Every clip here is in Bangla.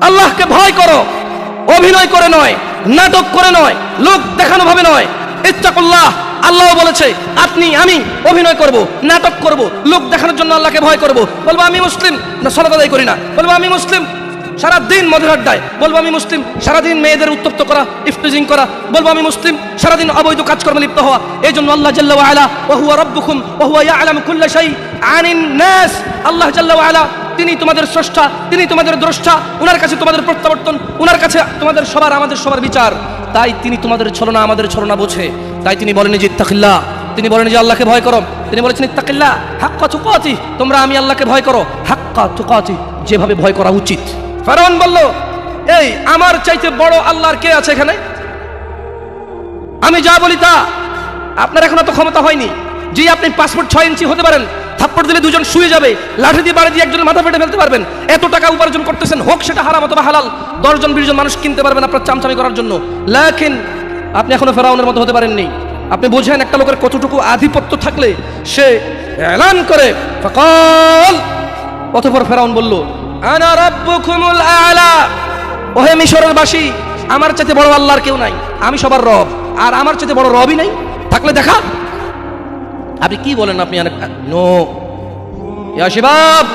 আল্লাহকে ভয় করো, অভিনয় করে নয়, নাটক করে নয়, লোক দেখানো ভাবে নয়। ইত্তাকুল্লাহ, আল্লাহ বলেছে আপনি আমি অভিনয় করব, নাটক করব, লোক দেখানোর জন্য আল্লাহকে ভয় করব। বলবো আমি মুসলিম, না সালাত আদায় করি না। বলবো আমি মুসলিম, সারাদিন মদের আড্ডায়। বলবো আমি মুসলিম, সারাদিন মেয়েদের উত্তপ্ত করা, ইফতিজিং করা। বলবো আমি মুসলিম, সারাদিন অবৈধ কাজকর্মে লিপ্ত হওয়া। এই জন্য আল্লাহ জাল্লা ওয়া আলা ওয়া হুয়া রাব্বুকুম ওয়া হুয়া ইয়ালামু কুল্লা শাই আনিন নাস, আল্লাহ জাল্লা ওয়া আলা তিনি তোমাদের স্রষ্টা, তিনি তোমাদের দ্রষ্টা, উনার কাছে তোমাদের প্রত্যাবর্তন, উনার কাছে তোমাদের সবার আমাদের সবার বিচার। তাই তিনি তোমাদের ছলনা আমাদের ছলনা বোঝে। তাই তিনি বলেন যে ইত্তাকিল্লাহ, তিনি বলেন যে আল্লাহকে ভয় করো। তিনি বলেছেন ইত্তাকিল্লাহ হাক্কা তুকাতি, তোমরা আমি আল্লাহকে ভয় করো হাক্কা তুকাতি, যেভাবে ভয় করা উচিত। ফেরাউন বলল, এই আমার চাইতে বড় আল্লাহর কে আছে এখানে? আমি যা বলি তা। আপনার এখন এত ক্ষমতা হয়নি যে আপনি পাসপোর্ট 6 ইঞ্চি হতে পারেন, থাপ্পড় দিলে দুজন শুয়ে যাবে, লাঠি দিয়ে বাড়ি দিয়ে একজনের মাথা ফেটে ফেলতে পারবেন। এত টাকা উপার্জন করতেছেন, হোক সেটা হারাম অথবা হালাল, 10 জন 20 জন মানুষ কিনতে পারবেন আপনার চামচামি করার জন্য। লেকিন আপনি এখনো ফেরাউনের মতো হতে পারেননি। আপনি বোঝেন একটা লোকের কতটুকু আধিপত্য থাকলে সে এলান করে ফাকাল। অতঃপর ফেরাউন বলল, আনা রাব্বুকুমুল আ'লা, ওহে মিশরের বাসী, আমার চাইতে বড় আল্লাহর কেউ নাই, আমি সবার রব, আর আমার চাইতে বড় রবই নাই। থাকলে দেখা। আপনি কি বলেন? আপনি নো ইয়া শাবাব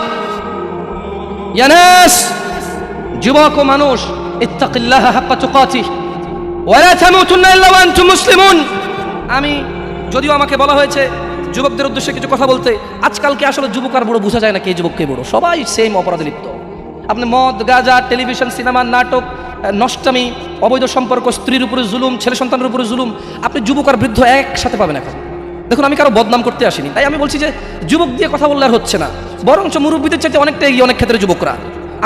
ইয়া নাস, যুবক ও মানুষ, ইত্তাকিল্লাহ হাক্কা তুকাতিহ ওয়া লা তামুতুন্না ইল্লা ওয়া আনতুম মুসলিমুন। আমি যদিও আমাকে বলা হয়েছে যুবকদের উদ্দেশ্যে কিছু কথা বলতে, আজকালকে আসলে যুবক আর বড় বোঝা যায় না, কে যুবক কে বড়, সবাই সেম অপরাধে লিপ্ত। আপনি মদ, গাঁজা, টেলিভিশন, সিনেমা, নাটক, নষ্টামি, অবৈধ সম্পর্ক, স্ত্রীর উপরে জুলুম, ছেলে সন্তানের উপরে জুলুম, আপনি যুবক আর বৃদ্ধ একসাথে পাবেন এখন। দেখুন, আমি কারো বদনাম করতে আসিনি, তাই আমি বলছি যে যুবক দিয়ে কথা বললে আর হচ্ছে না, বরঞ্চ মুরব্বীদের চাইতে অনেকটা এগিয়ে অনেক ক্ষেত্রে যুবকরা।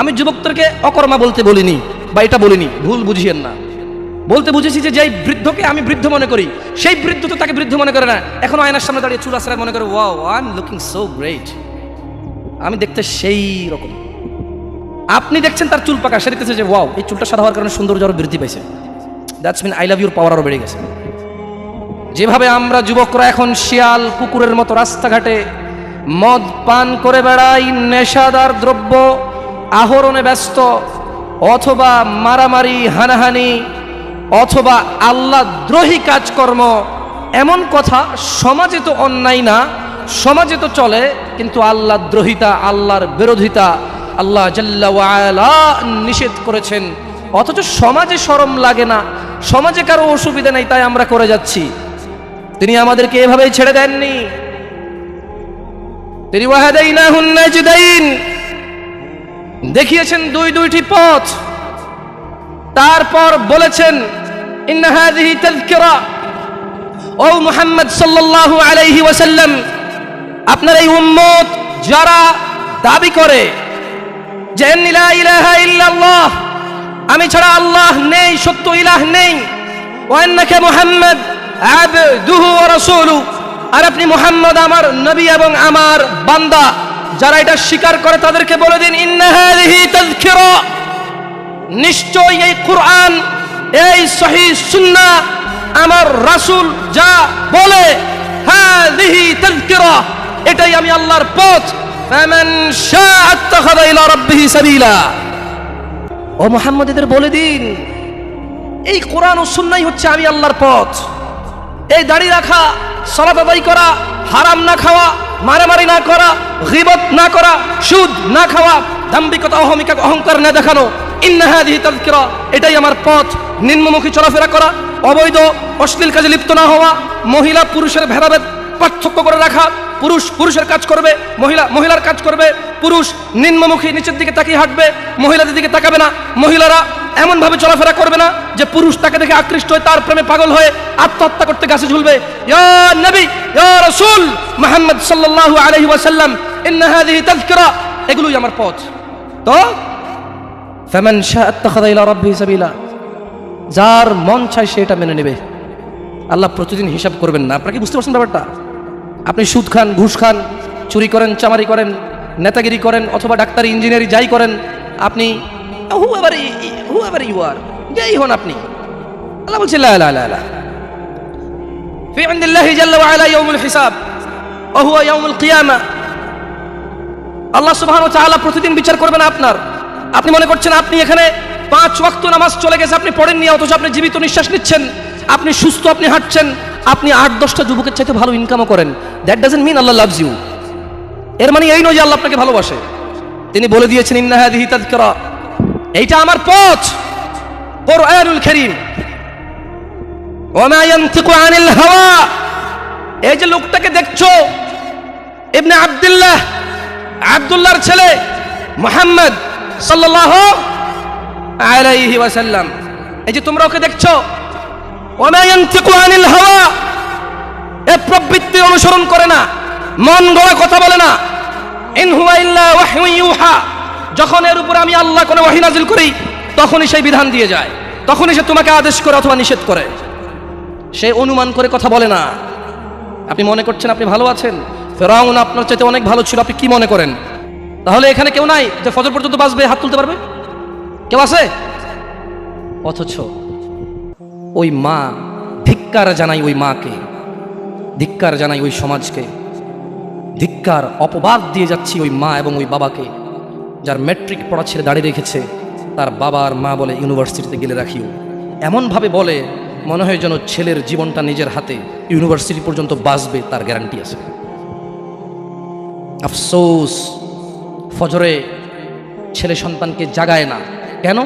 আমি যুবকদেরকে অকর্মা বলতে বলিনি বা এটা বলিনি, ভুল বুঝিয়েন না। বলতে বুঝেছি যে যেই বৃদ্ধকে আমি বৃদ্ধ মনে করি, সেই বৃদ্ধ তো তাকে বৃদ্ধ মনে করে না। এখন আয়নার সামনে দাঁড়িয়ে চুল আশ্রয় মনে করে, wow I am looking so great, আমি দেখতে সেই রকম। আপনি দেখছেন তার চুল পাকা, সে দেখতেছে যে ওয়াও এই চুলটা সাদা হওয়ার কারণে সৌন্দর্য আরো বৃদ্ধি পাইছে। That's mean I love your power আরো বেড়ে গেছে। যেভাবে আমরা যুবকরা এখন শিয়াল কুকুরের মতো রাস্তাঘাটে মদ পান করে বেড়াই, নেশাদার দ্রব্য আহরণে ব্যস্ত, অথবা মারামারি, হানাহানি, অথবা আল্লাহ দ্রোহী কাজকর্ম, এমন কথা সমাজে তো অন্যায় না, সমাজে তো চলে, কিন্তু আল্লাহ দ্রোহিতা, আল্লাহর বিরোধিতা আল্লাহ জাল্লা ওয়া আলা নিষেধ করেছেন। অথচ সমাজে শরম লাগে না, সমাজে কারো অসুবিধা নেই, তাই আমরা করে যাচ্ছি। তিনি আমাদেরকে এভাবেই ছেড়ে দেননি। তিনি ওয়াহাদাইনাহুন নাজদাইন দেখিয়েছেন দুইটি পথ। তারপর বলেছেন ইন্না হাযিহি তাযকিরা, ও মুহাম্মদ সাল্লাল্লাহু আলাইহি ওয়াসাল্লাম, আপনার এই উম্মত যারা দাবি করে যে লা ইলাহা ইল্লাল্লাহ, আমি ছাড়া আল্লাহ নেই, সত্য ইলাহ নেই, ওয়া আন্নাকা মুহাম্মদ আবদুহু ওয়া রাসূলুহু, আর আপনি মুহাম্মদ আমার নবী এবং আমার বান্দা, যারা এটা স্বীকার করে তাদেরকে বলে দিন ইন্না হাযিহি তাযকিরা, নিশ্চয় এই কুরআন, এই সহিহ সুন্নাহ, আমার রাসূল যা বলে, হাযিহি তাযকিরা, এটাই আমি আল্লাহর পথ। ফামান শাআ আত্তাখাযা ইলা রাব্বিহি সাবিলা। ও মুহাম্মদ, এদের বলে দিন এই কোরআন ও সুন্নাহই হচ্ছে আমি আল্লাহর পথ। এই দাড়ি রাখা, সালাত আদায় করা, হারাম না খাওয়া, মারামারি না করা, গীবত না করা, সুদ না খাওয়া, দাম্ভিকতা, অহংকার না দেখানো, ইন্না হাযিহি তাযকিরা, এটাই আমার পথ। নিম্নমুখী চলাফেরা করা, অবৈধ অশ্লীল কাজে লিপ্ত না হওয়া, মহিলা পুরুষের ভেদাভেদ পার্থক্য করে রাখা, পুরুষ পুরুষের কাজ করবে, মহিলা মহিলার কাজ করবে, পুরুষ নিম্নমুখী নিচের দিকে তাকিয়ে হাঁটবে, মহিলাদের দিকে তাকাবে না, মহিলারা এমন ভাবে চলাফেরা করবে না যে পুরুষ তাকে দেখে আকৃষ্ট হয়ে তার প্রেমে পাগল হয়ে আত্মহত্যা করতে গাছে ঝুলবে। ইয়া নবী, ইয়া রাসূল মুহাম্মদ সাল্লাল্লাহু আলাইহি ওয়াসাল্লাম, ইন্না হাযিহি তাযকিরা, এগুলোই আমার পথ। তো ফামান শাআ আত্তাখাযা ইলা রাব্বিহি সাবিলা, যার মন চায় সে এটা মেনে নেবে। আল্লাহ প্রতিদিন হিসাব করবেন না। আপনারা কি বুঝতে পারছেন ব্যাপারটা? আপনি সুদ খান, ঘুষ খান, চুরি করেন, চামারি করেন, নেতাগিরি করেন, অথবা ডাক্তারি, ইঞ্জিনিয়ারিং যাই করেন, আপনি whoever you are, যাই হন আপনি, আল্লাহ বলছে লা লা লা লা ফি ইনদিল্লাহি জাল্লা ওয়া আলা ইয়াউমুল হিসাব ওয়া হুয়া ইয়াউমুল কিয়ামা। আল্লাহ সুবহানাহু ওয়া তাআলা প্রতিদিন বিচার করবেন আপনার। আপনি মনে করছেন আপনি এখানে 5 ওয়াক্ত নামাজ চলে গেছে, আপনি পড়েননি, অথচ আপনি জীবিত নিঃশ্বাস নিচ্ছেন, আপনি সুস্থ, আপনি হাঁটছেন, আপনি 8-10টা যুবকের চাইতে ভালো ইনকামও করেন। That doesn't mean Allah loves you. এর মানে এই নয় যে আল্লাহ আপনাকে ভালোবাসে। তিনি বলে দিয়েছেন ইন্না হাযিহি তাযকিরা, এইটা আমার পথ, কুরআনুল কারীম। ওয়া মা ইয়ানতিকু আনিল হাওয়া, এই যে লোকটাকে দেখছো ইবনে আব্দুল্লাহ, আব্দুল্লাহর ছেলে মুহাম্মদ সাল্লাল্লাহু আলাইহি ওয়াসাল্লাম, এই যে তোমরা ওকে দেখছো, ওয়া মা ইয়ানতিকু আনিল হাওয়া, এ প্রবৃত্তি অনুসরণ করে না, মন গড়া কথা বলে না। ইন হুয়া ইল্লা ওয়াহয়ু ইউহা, যখন এর উপর আমি আল্লাহ কোনো ওহী নাযিল করি তখনই সেই বিধান দিয়ে যায়, তখনই সে তোমাকে আদেশ করে অথবা নিষেধ করে। সে অনুমান করে কথা বলে না। আপনি মনে করছেন আপনি ভালো আছেন, ফেরাউন আপনার চাইতে অনেক ভালো ছিল, আপনি কি মনে করেন? তাহলে এখানে কেউ নাই যে ফজর পর্যন্ত বাঁচবে, হাত তুলতে পারবে? কেউ আছে? অথচ ওই মা, ধিক্কার জানাই ওই মাকে, ধিক্কার জানাই ওই সমাজকে, ধিক্কার অপবাদ দিয়ে যাচ্ছি ওই মা এবং ওই বাবাকে, যার ম্যাট্রিক পড়া ছেড়ে দাঁড়িয়ে রেখেছে, তার বাবা আর মা বলে ইউনিভার্সিটিতে গেলে রাখিও, এমনভাবে বলে মনে হয় যেন ছেলের জীবনটা নিজের হাতে, ইউনিভার্সিটি পর্যন্ত বাঁচবে তার গ্যারান্টি আছে। আফসোস, ফজরে ছেলে সন্তানকে জাগায় না কেন?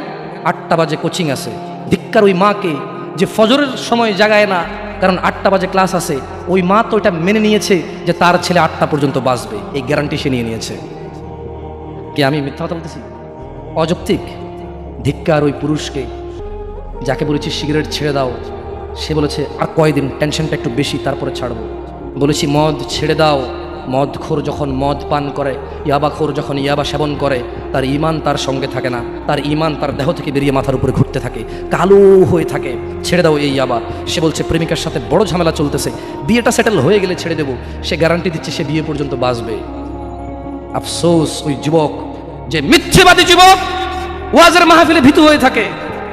8টা বাজে কোচিং আছে। ধিক্কার ওই মাকে যে ফজরের সময় জাগায় না, কারণ 8টা বাজে ক্লাস আছে। ওই মা তো এটা মেনে নিয়েছে যে তার ছেলে 8টা পর্যন্ত বাঁচবে, এই গ্যারান্টি সে নিয়ে নিয়েছে। কি আমি মিথ্যা কথা বলতেছি? অযৌক্তিক। ধিক্কার ওই পুরুষকে যাকে বলেছি সিগারেট ছেড়ে দাও, সে বলেছে আর কয়দিন, টেনশনটা একটু বেশি, তারপরে ছাড়বো। বলেছি মদ ছেড়ে দাও, মদখোর যখন মদ পান করে, ইয়াবাখোর যখন ইয়াবা সেবন করে, তার ঈমান তার সঙ্গে থাকে না, তার ঈমান তার দেহ থেকে বেরিয়ে মাথার উপরে ঘুরতে থাকে, কালো হয়ে থাকে। ছেড়ে দাও এই ইয়াবা। সে বলছে প্রেমিকার সাথে বড় ঝামেলা চলতেছে, বিয়েটা সেটেল হয়ে গেলে ছেড়ে দেবো। সে গ্যারান্টি দিচ্ছে সে বিয়ে পর্যন্ত বাঁচবে। আফসোস ওই যুবক, যে মিথ্যেবাদী যুবক, ওয়াজের মাহফিলে ভীতু হয়ে থাকে,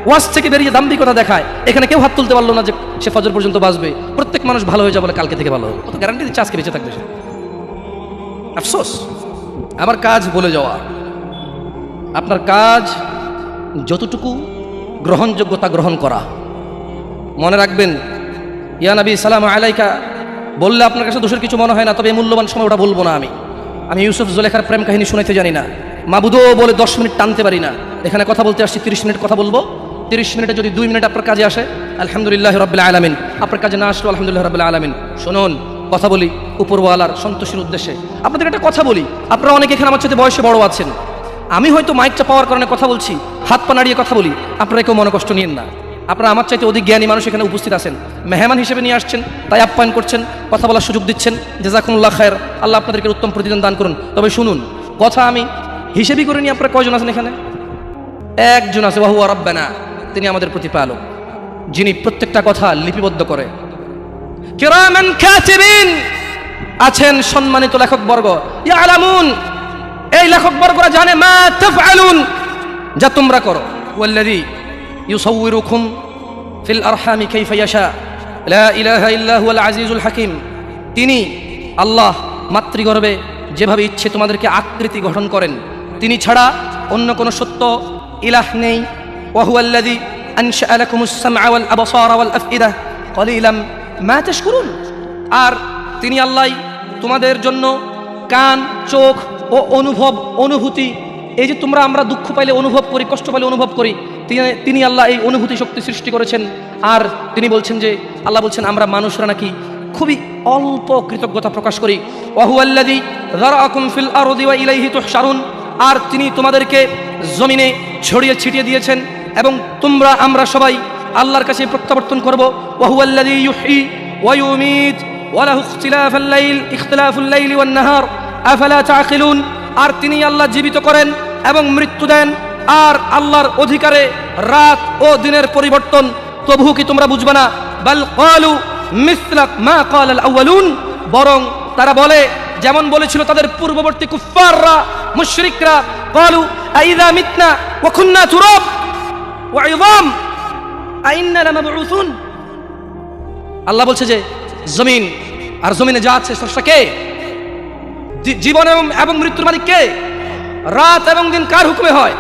ওয়াজ থেকে বেরিয়ে দাম্ভিকতা দেখায়। এখানে কেউ হাত তুলতে পারলো না যে সে ফজর পর্যন্ত বাঁচবে। প্রত্যেক মানুষ ভালো হয়ে যাবে বলে কালকে থেকে ভালো হবে, ও তো গ্যারান্টি দিচ্ছে আজকে বেঁচে থাকবে সে। আফসোস। আমার কাজ বলে যাওয়া, আপনার কাজ যতটুকু গ্রহণযোগ্যতা গ্রহণ করা। মনে রাখবেন, ইয়া নবী সালাম আলাইকা বললে আপনার কাছে দোষের কিছু মনে হয় না, তবে এই মূল্যবান সময় ওটা বলবো না। আমি ইউসুফ জুলেখার প্রেম কাহিনী শুনাইতে জানি না, মাবুদও বলে 10 মিনিট টানতে পারি না। এখানে কথা বলতে আসছি, 30 মিনিট কথা বলবো। 30 মিনিটে যদি 2 মিনিট আপনার কাজে আসে আলহামদুলিল্লাহ রাব্বিল আলামিন, আপনার কাজে না আসলো আলহামদুলিল্লাহ রাব্বিল আলামিন। শুনুন, কথা বলি উপরওয়ালার সন্তোষের উদ্দেশ্যে। আপনাদের একটা কথা বলি, আপনারা অনেকে এখানে আমার সাথে বয়সে বড় আছেন, আমি হয়তো মাইকটা পাওয়ার কারণে কথা বলছি, হাত পা নাড়িয়ে কথা বলি, আপনারা কেউ মনে কষ্ট নিয়েন না। আপনারা আমার চাইতে অধিক জ্ঞানী মানুষ এখানে উপস্থিত আছেন, মেহমান হিসেবে নিয়ে আসছেন, তাই আপ্যায়ন করছেন, কথা বলার সুযোগ দিচ্ছেন। জাযাকুমুল্লাহ খায়র, আল্লাহ আপনাদেরকে উত্তম প্রতিদান দান করুন। তবে শুনুন, কথা আমি হিসেবই করে নিই। আপনারা কয়জন আছেন এখানে? একজন আছে, ওয়া হুয়া রাব্বানা, তিনি আমাদের প্রতিপালক, যিনি প্রত্যেকটা কথা লিপিবদ্ধ করে। কিরামান কাতিবিন, আছেন সম্মানিত লেখকবর্গ, ইয়ালামুন, এই লেখকবর্গরা জানে মা তাফআলুন, যা তোমরা করো। ওয়াল্লাযী ইউসাউয়িরুকুম ফিল আরহামি কাইফা ইয়াশা, লা ইলাহা ইল্লা হুয়াল আজিজুল হাকিম, তিনি আল্লাহ মাতৃগর্ভে যেভাবে ইচ্ছে তোমাদেরকে আকৃতি গঠন করেন, তিনি ছাড়া অন্য কোনো সত্য ইলাহ নেই। ওয়া হুয়াল্লাযী আনশাআ লাকুমুস সামআ ওয়াল আবসারা ওয়াল আফইদা ক্বালিলাম মা তাশকুরুন, আর তিনি আল্লাহ তোমাদের জন্য কান, চোখ ও অনুভূতি, এই যে আমরা দুঃখ পাইলে অনুভব করি, কষ্ট পাইলে অনুভব করি, তিনি আল্লাহ এই অনুভূতি শক্তি সৃষ্টি করেছেন। আর তিনি বলছেন যে, আল্লাহ বলছেন আমরা মানুষরা নাকি খুবই অল্প কৃতজ্ঞতা প্রকাশ করি। ওয়া হুয়াল্লাযী যারাআকুম ফিল আরদি ওয়া ইলাইহি তুহশারুন, আর তিনি তোমাদেরকে জমিনে ছড়িয়ে ছিটিয়ে দিয়েছেন এবং আমরা সবাই আল্লাহর কাছে প্রত্যাবর্তন করব। ওয়া হুয়াল্লাযী ইউহয়ী ওয়া ইউমীত ওয়া লাহু ইখতিলাফুল লাইলি ওয়ান নাহার আফালা তাআকিলুন, আর তিনি আল্লাহ জীবিত করেন এবং মৃত্যু দেন, আর আল্লাহর অধিকারে রাত ও দিনের পরিবর্তন, তবু কি তোমরা বুঝবে না? বাল ক্বালু মিসলা মা ক্বালাল আউয়ালুন, বরং তারা বলে যেমন বলেছিল তাদের পূর্ববর্তী কুফফাররা, মুশরিকরা, ক্বালু আইযা মিতনা ওয়া কুননা তুরাব ওয়া ইযাম আইন্না লামাবউসুন। আল্লাহ বলছে যে জমিন আর জমিনে যা আছে স্রষ্টা কে? জীবন এবং মৃত্যুর মালিক কে? রাত এবং দিন কার হুকুমে হয়?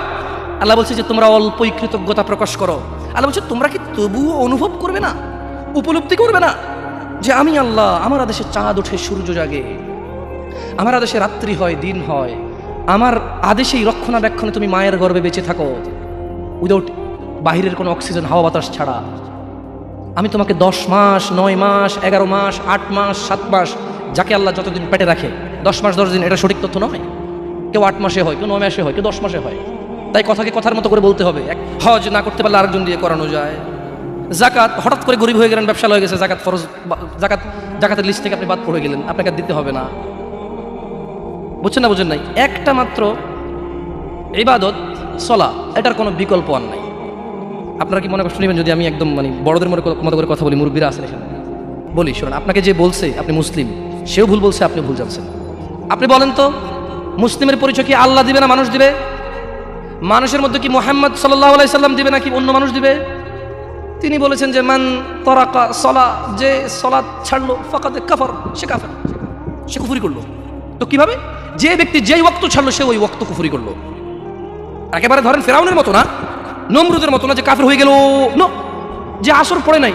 আল্লাহ বলছে যে তোমরা অল্পই কৃতজ্ঞতা প্রকাশ করো। আল্লাহ বলছে তোমরা কি তবুও অনুভব করবে না, উপলব্ধি করবে না যে আমি আল্লাহ, আমার আদেশে চাঁদ ওঠে, সূর্য জাগে, আমার আদেশে রাত্রি হয়, দিন হয়, আমার আদেশেই রক্ষণাবেক্ষণে তুমি মায়ের গর্ভে বেঁচে থাকো উইদাউট বাহিরের কোনো অক্সিজেন, হাওয়া বাতাস ছাড়া। আমি তোমাকে 10 মাস, 9 মাস, 11 মাস, 8 মাস, 7 মাস, যাকে আল্লাহ যতদিন পেটে রাখে, 10 মাস 10 দিন, এটা সঠিক তথ্য নয়। কেউ 8 মাসে হয়, কেউ 9 মাসে হয়, কেউ 10 মাসে হয়। তাই কথাকে কথার মতো করে বলতে হবে। হজ না করতে পারলে আরেকজন দিয়ে করানো যায়। জাকাত, হঠাৎ করে গরিব হয়ে গেলেন, ব্যবসা হয়ে গেছে, জাকাত ফরজ, জাকাতের লিস্ট থেকে আপনি বাদ পড়ে গেলেন, আপনাকে দিতে হবে না। বুঝছেন না? বুঝেন নাই? একটা মাত্র ইবাদত সলা, এটার কোনো বিকল্প আর নাই। আপনারা কি মনে কষ্ট নেবেন যদি আমি একদম বড়দের মতো করে কথা বলি? মুরব্বীরা আছেন এখানে, বলি শোনেন, আপনাকে যে বলছে আপনি মুসলিম, সেও ভুল বলছে, আপনি ভুল জানছেন। আপনি বলেন তো, মুসলিমের পরিচয় কি আল্লাহ দিবে না মানুষ দিবে? মানুষের মধ্যে কি মুহাম্মদ সাল্লাল্লাহু আলাইহি সাল্লাম দিবে নাকি অন্য মানুষ দিবে? তিনি বলেছেন যে মান তারাকা সলা, যে সালাত ছাড়লো ফাকাদ কাফার, সে কাফের, সে কুফরি করলো। তো কিভাবে? যে ব্যক্তি যেই ওয়াক্ত ছাড়লো সে ওই ওয়াক্ত কুফরি করলো। একেবারে ধরেন ফেরাউনের মতো না, নমরুদের মতো না যে কাফের হয়ে গেল। যে আসর পড়ে নাই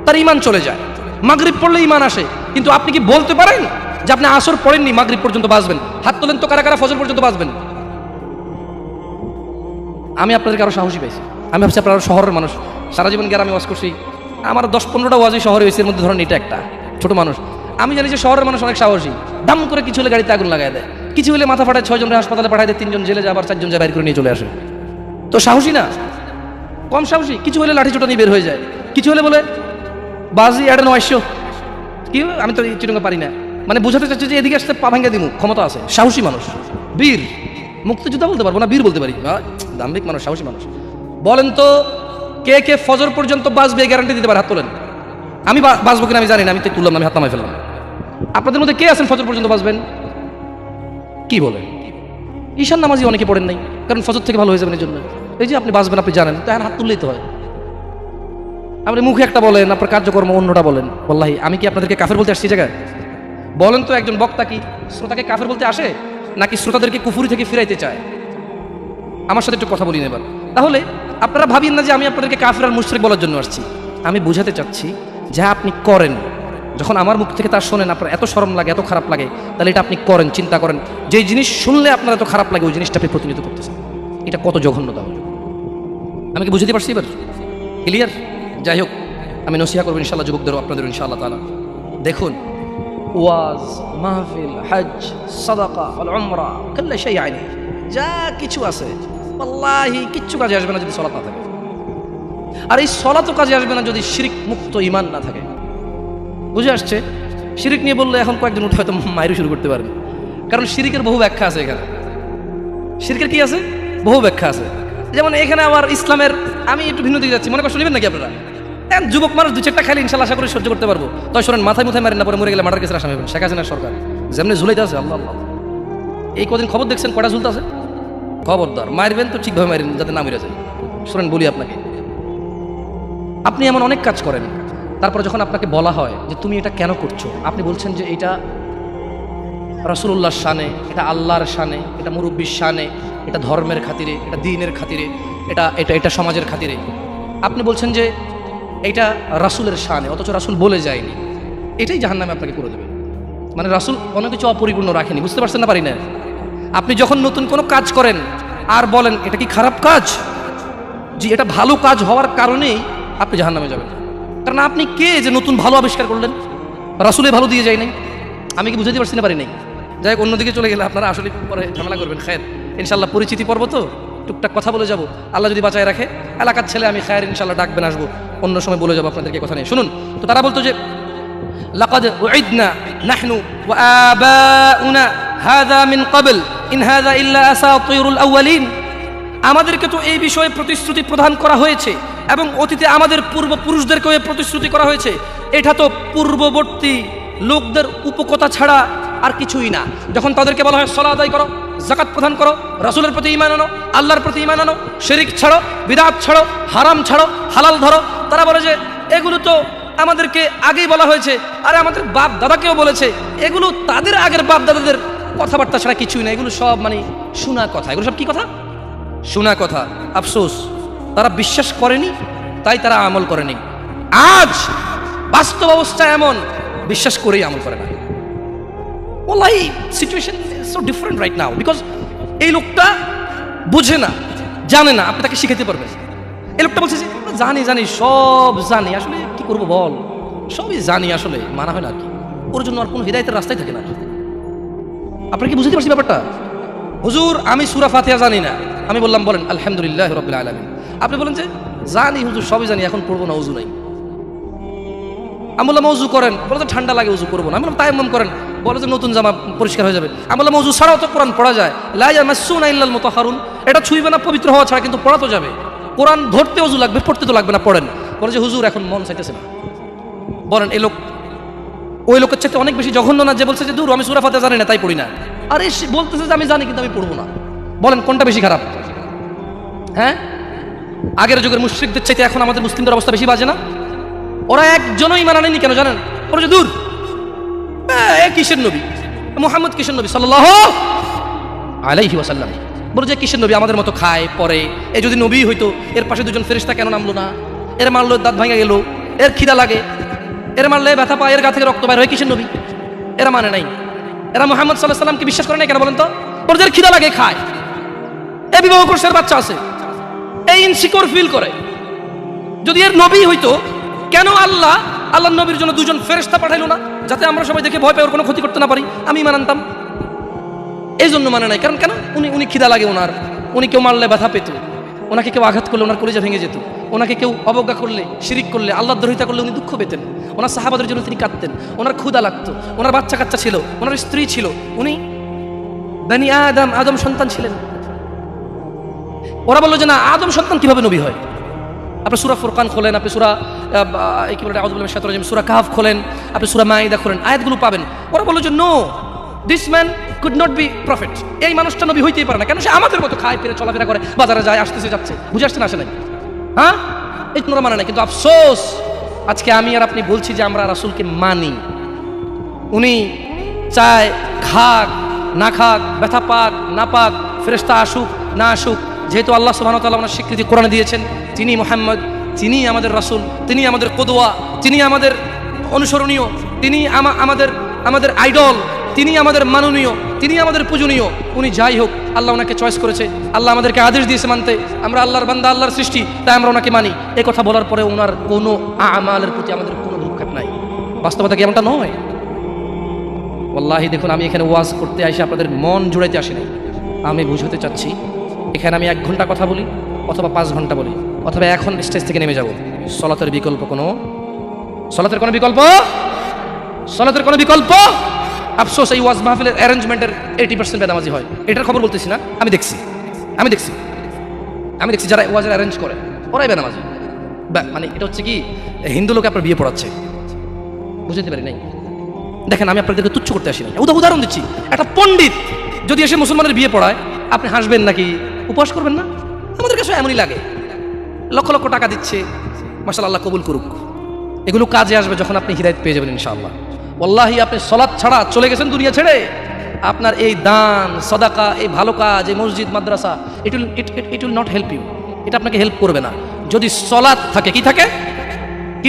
তার ঈমান চলে যায়, মাগরিব পড়লে ঈমান আসে। কিন্তু আপনি কি বলতে পারেন যে আপনি আসর পড়েননি, মাগরিব পর্যন্ত বাঁচবেন? হাত তোলেন তো কারা কারা ফজর পর্যন্ত বাঁচবেন। আমি আপনাদেরকে আরো সাহসী পাইছি। আমি ভাবছি আপনারা শহরের মানুষ, সারা জীবন গ্রামে ওয়াজ করছি, আমার 10-15টা ওয়াজই শহরে হয়েছে, এর মধ্যে ধরেন এটা একটা ছোট মানুষ। আমি জানি যে শহরের মানুষ অনেক সাহসী, দাম করে কিছু হলে গাড়িতে আগুন লাগাই দেয়, কিছু হলে মাথা ফাটায় 6 জনকে হাসপাতালে পাঠায় দেয়, 3 জন জেলে যায়, আবার 4 জন যায় বাইর করে নিয়ে চলে আসে। তো সাহসী না, কম সাহসী। কিছু হলে লাঠি চোটা নিয়ে বের হয়ে যায়, কিছু হলে বলে বাজি এড নয়শো, কি আমি তো চিরঙ্গা পারি না, বোঝাতে চাচ্ছি যে এদিকে আসতে পা ভাঙ্গা দিমু, ক্ষমতা আছে, সাহসী মানুষ, বীর। মুক্তিযোদ্ধা বলতে পারবো না, বীর বলতে পারি, দাম্ভিক মানুষ, সাহসী মানুষ। বলেন তো কে কে ফজর পর্যন্ত বাঁচবে গ্যারান্টি দিতে পারে? হাত তোলেন। আমি বাঁচবো কিনা আমি জানি না, আমি তো তুললাম না, আমি হাত নামাই ফেললাম। আপনাদের মধ্যে কে আছেন ফজর পর্যন্ত বাঁচবেন? কি বলেন? ঈশান নামাজি অনেকে পড়েন নাই, কারণ ফজর থেকে ভালো হয়ে যাবেন এই জন্য। এই যে আপনি বাঁচবেন, আপনি জানেন, তাই হাত তুললেই তো হয়। আপনি মুখে একটা বলেন, আপনার কার্যকর্ম অন্যটা বলেন। ওয়াল্লাহি আমি কি আপনাদেরকে কাফের বলতে আসছি জায়গায়? বলেন তো, একজন বক্তা কি শ্রোতাকে কাফের বলতে আসে, নাকি শ্রোতাদেরকে কুফুরি থেকে ফিরাইতে চায়? আমার সাথে একটু কথা বলি এবার। তাহলে আপনারা ভাবিয়েন না যে আমি আপনাদেরকে কাফের আর মুশরিক বলার জন্য আসছি। আমি বুঝাতে চাচ্ছি যা আপনি করেন, যখন আমার মুখ থেকে তা শোনেন আপনার এত শরম লাগে, এত খারাপ লাগে, তাহলে এটা আপনি করেন, চিন্তা করেন, যেই জিনিস শুনলে আপনার এত খারাপ লাগে ওই জিনিসটা আপনি প্রতিনিধিত্ব করতেছেন, এটা কত জঘন্যতা হবে। আমি কি বুঝতে পারছি এবার? ক্লিয়ার? যাই হোক, আমি নসিহা করবো ইনশাআল্লাহ যুবকদেরও, আপনাদের ইনশাআল্লাহ তাআলা। দেখুন, ওয়াজ, মাহফিল, হজ, সাদাকা, উমরা, কুল্lu শাই আইনি, যা কিছু আছে আল্লাহি কিচ্ছু কাজে আসবে না যদি সালাত না থাকে। আর এই সালাতও কাজে আসবে না যদি শিরক মুক্ত ঈমান না থাকে। বুঝে আসছে? শিরক নিয়ে বললে এখন কয়েকজন উঠে হয়তো মাইরু শুরু করতে পারেন, কারণ শিরকের বহু ব্যাখ্যা আছে এখানে। শিরকের কি আছে? বহু ব্যাখ্যা আছে। যেমন এখানে আবার ইসলামের, আমি একটু ভিন্ন দিকে যাচ্ছি, মনে কষ্ট নেবেন নাকি আপনারা? যুবক মানুষ 2-4টা খালি ইনশাআল্লাহ আশা করে সহ্য করতে পারবো। তাই শোনেন, মাথায় মারেন না, পরে মরে গেলে মার্ডার কেসের আসামি হবেন। শেখ হাসিনার সরকার যেমনি ঝুলাইতে আছে, আল্লাহ আল্লাহ, এই কদিন খবর দেখছেন কটা ঝুলতে আছে। খবরদার, মারবেন তো ঠিকভাবে মারেন যাতে না মরে যায়। শোনেন বলি আপনাকে, আপনি এমন অনেক কাজ করেন, তারপর যখন আপনাকে বলা হয় যে তুমি এটা কেন করছো, আপনি বলছেন যে এটা রাসূলুল্লাহর শানে, এটা আল্লাহর শানে, এটা মুরব্বির শানে, এটা ধর্মের খাতিরে, এটা দ্বীনের খাতিরে, এটা এটা এটা সমাজের খাতিরে। আপনি বলছেন যে এটা রাসূলের শানে, অথচ রাসূল বলে যায়নি। এটাই জাহান্নামে আপনাকে করে দেবে। রাসূল অনেক কিছু অপরিপূর্ণ রাখেনি। বুঝতে পারছেন না? পারি না। আপনি যখন নতুন কোনো কাজ করেন আর বলেন এটা কি খারাপ কাজ, জি এটা ভালো কাজ হওয়ার কারণেই আপনি জাহান্নামে যাবেন। কারণ আপনি কে যে নতুন ভালো আবিষ্কার করলেন? রাসূলে ভালো দিয়ে যায় নাই। আমি কি বুঝাতে পারছি না? পারি নাই। যাই হোক, অন্যদিকে চলে গেলে আপনারা আসলে পরে ঝামেলা করবেন। খায়ের ইনশাআল্লাহ, পরিচিতি পর্ব তো টুকটাক কথা বলে যাব। আল্লাহ যদি বাঁচায় রাখে, এলাকার ছেলে আমি খায়ের ইনশাআল্লাহ ডাকবেন, আসবো, অন্য সময় বলে যাবো আপনাদেরকে কথা নিয়ে। শুনুন তো, তারা বলতো যে লাকাদ উইদনা নাহনু ওয়া আবাউনা হাযা মিন ক্বাবল ইন হাযা ইল্লা আসাতিরুল আউয়ালিন। আমাদেরকে তো এই বিষয়ে প্রতিশ্রুতি প্রদান করা হয়েছে এবং অতীতে আমাদের পূর্বপুরুষদেরকেও এই প্রতিশ্রুতি করা হয়েছে। এটা তো পূর্ববর্তী লোকদের উপকথা ছাড়া আর কিছুই না। যখন তাদেরকে বলা হয় সালাত আদায় করো, যাকাত প্রদান করো, রাসূলের প্রতি ঈমান আনো, আল্লাহর প্রতি ঈমান আনো, শিরক ছাড়ো, বিদআত ছাড়ো, হারাম ছাড়ো, হালাল ধরো, তারা বলে যে এগুলো তো আমাদেরকে আগেই বলা হয়েছে, আরে আমাদের বাপ দাদাকেও বলেছে। এগুলো তাদের আগের বাপ দাদাদের কথাবার্তা ছাড়া কিছুই না, এগুলো সব শোনা কথা। এগুলো সব কি কথা? শোনা কথা, আফসোস তারা বিশ্বাস করেনি, তাই তারা আমল করেনি। আজ বাস্তব অবস্থা এমন, বিশ্বাস করেই আমল করে না। ওয়াল্লাহি situation is so different right now, because এই লোকটা বুঝে না, জানে না, আপনি তাকে শিখাতে পারবেন। এই লোকটা বলছে যে জানি জানি সব জানি, আসলে কি করবো বল, সবই জানি, আসলে মানা হয় না আর কি, ওর জন্য আর কোনো হিদায়তের রাস্তায় থাকে না। আপনারা কি বুঝতে পারছি ব্যাপারটা? হুজুর আমি সূরা ফাতিহা জানি না, আমি বললাম বলেন আলহামদুলিল্লাহ রাব্বিল আলামিন। আপনি বলেন যে জানি হুজুর সবই জানি, এখন পড়বো না, ওযু নাই। আমি বললাম ওযু করেন, বলে যে ঠান্ডা লাগে ওযু করবো না। আমি বললাম তায়াম্মুম করেন, বলে যে নতুন জামা পরিষ্কার হয়ে যাবে। আমি বললাম ওযু ছাড়াও তো কোরআন পড়া যায়, লা ইয়ামাসসুনা ইল্লাল মুতাহহারুন, এটা ছুঁইবে না পবিত্র হওয়া ছাড়া, কিন্তু পড়া তো যাবে। কোরআন ধরতে ওযু লাগবে, পড়তে তো লাগবে না, পড়েন। বলে যে হুজুর এখন মন চাইতেছে না। বলেন এই লোক ওই লোকের চাইতে অনেক বেশি জঘন্য না যে বলছে যে দূর আমি সূরা ফাতিহা জানি না তাই পড়ি না? আরে সে বলতেছে যে আমি জানি কিন্তু আমি পড়বো না। বলেন কোনটা বেশি খারাপ? হ্যাঁ, আগের যুগের মুশরিকদের চাইতে এখন আমাদের মুসলিমদের অবস্থা বেশি বাজে না? ওরা একজনই মানা নেয়নি, কেন জানেন? ওরা যে দূর এ কিসের নবী, মুহাম্মদ কিসের নবী সাল্লাল্লাহু আলাইহি ওয়াসাল্লাম, বলে যে কিসের নবী, আমাদের মতো খায় পরে, এ যদি নবী হইতো এর পাশে দুজন ফেরেশতা কেন নামলো না? এর মারলো দাঁত ভাঙা গেল, এর খিদা লাগে, এর মারলে ব্যথা পায়, এর গা থেকে রক্ত বের হয়, কিসের নবী? এরা মানে নাই, এরা মুহাম্মদ সাল্লাল্লাহু আলাইহি ওয়াসাল্লামকে বিশ্বাস করে নাই কেন বলেন তো? ওর যে খিদা লাগে খায়, এ বিবাহ করছে, এর বাচ্চা আছে, এই ইনসিকিউর ফিল করে। যদি এর নবী হইতো কেন আল্লাহ নবীর জন্য দুজন ফেরেশতা পাঠাইলো না, যাতে আমরা সবাই দেখে ভয় পাই, ওর কোনো ক্ষতি করতে না পারি? আমি মানতাম, এই জন্য মানে নাই। কারণ কেন? উনি খিদা লাগে ওনার, উনি কেউ মারলে ব্যথা পেত, ওনাকে কেউ আঘাত করলে ওনার কলিজা ভেঙে যেত, ওনাকে কেউ অবজ্ঞা করলে, শিরিক করলে, আল্লাহর দ্রোহিতা করলে উনি দুঃখ পেতেন, ওনার সাহাবাদের জন্য তিনি কাঁদতেন, ওনার ক্ষুধা লাগতো, ওনার বাচ্চা কাচ্চা ছিল, ওনার স্ত্রী ছিল, উনি বনি আদম সন্তান ছিলেন। ওরা বললো যে না, আদম সন্তান কিভাবে নবী হয়? আপনি সূরা ফুরকান খোলেন, আপনি সূরা কি বলে আউযু বিল্লাহি মিনাশ শাইতানির রাজিম, সূরা কাহফ খোলেন, আপনি সূরা মাইদা খোলেন, আয়াতগুলো পাবেন। ওরা বললো যে no, this man could not be prophet, এই মানুষটা নবী হইতেই পারে না, কেন সে আমাদের মতো খায় ফিরে চলাফেরা করে, বাজারে যায়, আসতেছে যাচ্ছে, বুঝে আসছে না আসে নাই? হ্যাঁ, এই তোমরা মানে নাই। কিন্তু আফসোস আজকে আমি আর আপনি বলছি যে আমরা রাসূলকে মানি। উনি চায় খাক না খাক, ব্যথা পাক না পাক, ফেরেশতা আসুক না আসুক, যেহেতু আল্লাহ সুবহানাহু ওয়া তাআলা ওনার স্বীকৃতি কোরআনে দিয়েছেন, তিনি মুহাম্মদ, তিনি আমাদের রাসূল, তিনি আমাদের কদওয়া, তিনি আমাদের অনুসরণীয়, তিনি আমাদের আইডল, তিনি আমাদের মাননীয়, তিনি আমাদের পূজনীয়। উনি যাই হোক, আল্লাহ ওনাকে চয়েস করেছে, আল্লাহ আমাদেরকে আদেশ দিয়েছে মানতে, আমরা আল্লাহর বান্দা, আল্লাহর সৃষ্টি, তাই আমরা ওনাকে মানি। এই কথা বলার পরে ওনার কোনো আমালের প্রতি আমাদের কোনো ভ্রুক্ষেপ নাই। বাস্তবতা কি এমনটা নয়? ওয়াল্লাহি দেখুন, আমি এখানে ওয়াজ করতে আসি আপনাদের মন জুড়াইতে আসি নাই, আমি বুঝাতে চাচ্ছি। এখানে আমি 1 ঘন্টা কথা বলি অথবা 5 ঘন্টা বলি, অথবা এখন স্টেজ থেকে নেমে যাব, সলাতের কোনো বিকল্প। আফসোস এই ওয়াজ মাহফিলের অ্যারেঞ্জমেন্টের 80% বেনামাজি হয়। এটার খবর বলতেছি না, আমি দেখছি যারা ওয়াজের অ্যারেঞ্জ করে ওরাই বেনামাজি। মানে এটা হচ্ছে কি, হিন্দু লোক আপনার বিয়ে পড়াচ্ছে, বুঝতে পারি নাই। দেখেন, আমি আপনাদেরকে তুচ্ছ করতে আসি না, উদাহরণ দিচ্ছি। একটা পণ্ডিত যদি এসে মুসলমানের বিয়ে পড়ায়, আপনি হাসবেন নাকি উপহাস করবেন না? আমাদের কাছে এমনই লাগে। লক্ষ লক্ষ টাকা দিচ্ছে, মাশাআল্লাহ, আল্লাহ কবুল করুক। এগুলো কাজে আসবে যখন আপনি হিদায়াত পেয়ে যাবেন ইনশাআল্লাহ। ওয়াল্লাহি আপনি সালাত ছাড়া চলে গেছেন দুনিয়া ছেড়ে, আপনার এই দান সাদাকা, এই ভালো কাজ, এই মসজিদ মাদ্রাসা, it will not help you. এটা আপনাকে হেল্প করবে না। যদি সালাত থাকে, কি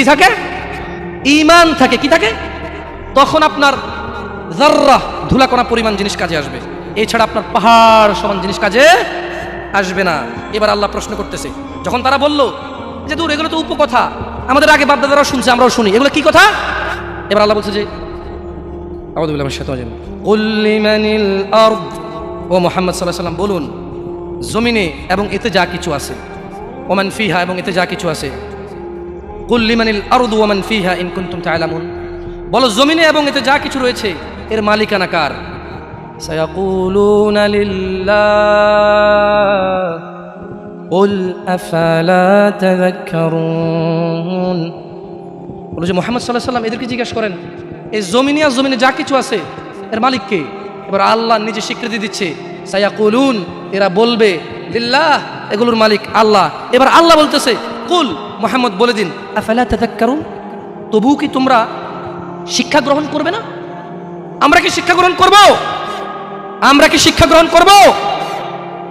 থাকে ঈমান থাকে, কি থাকে, তখন আপনার যাররা ধুলাকণা পরিমাণ জিনিস কাজে আসবে। এছাড়া আপনার পাহাড় সমান জিনিস কাজে আসবে না। এবার আল্লাহ প্রশ্ন করতেছে, যখন তারা বলল যে দূর, এগুলো তো উপকথা, আমাদের আগে বাপ-দাদারাও শুনছে, আমরাও শুনি, এগুলো কি কথা? এবার আল্লাহ বলছে যে আউযু বিল্লাহি মিনাশ শাইতানির রাজিম, কুল লিমানিল আরদ, ও মুহাম্মদ সাল্লাল্লাহু আলাইহি ওয়াসাল্লাম বলুন, জমিনে এবং এতে যা কিছু আছে, ওমান ফিহা, এবং এতে যা কিছু আছে, কুল লিমানিল আরদ ওয়া মান ফিহা ইন কুনতুম তা'লামুন, বলো জমিনে এবং এতে যা কিছু রয়েছে এর মালিকানা কার? সায়াকুলুনা লিল্লাহ কুল আফালা তাযাক্কারুন, বলো যে মুহাম্মদ সাল্লাল্লাহু আলাইহি ওয়াসাল্লাম এদেরকে জিজ্ঞাসা করেন, এই জমিনে আর জমিনে যা কিছু আছে এর মালিক কে? এবার আল্লাহ নিজে স্বীকৃতি দিচ্ছে, সায়াকুলুন, এরা বলবে, লিল্লাহ, এগুলোর মালিক আল্লাহ। এবার আল্লাহ বলতেছে, কুল, মুহাম্মদ বলে দিন, আফালা তাযাক্কারুন, তবু কি তোমরা শিক্ষা গ্রহণ করবে না? আমরা কি শিক্ষা গ্রহণ করব?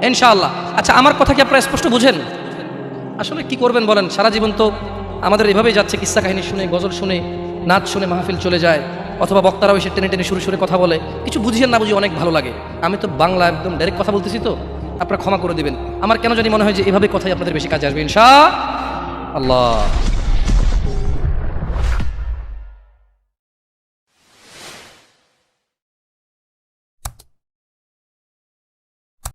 ইনশাআল্লাহ। আচ্ছা, আমার কথা কি আপনারা স্পষ্ট বুঝেন? আসলে কি করবেন বলেন, সারা জীবন তো আমাদের এভাবেই যাচ্ছে, কিস্সা কাহিনী শুনে, গজল শুনে, নাচ শুনে মাহফিল চলে যায়, অথবা বক্তারাও এসে টেনে টেনে সুরে সুরে কথা বলে, কিছু বুঝিয়ে না বুঝিয়ে অনেক ভালো লাগে। আমি তো বাংলা একদম ডাইরেক্ট কথা বলতেছি, তো আপনারা ক্ষমা করে দিবেন। আমার কেন জানি মনে হয় যে এভাবে কথাই আপনাদের বেশি কাজে আসবে ইনশাআল্লাহ।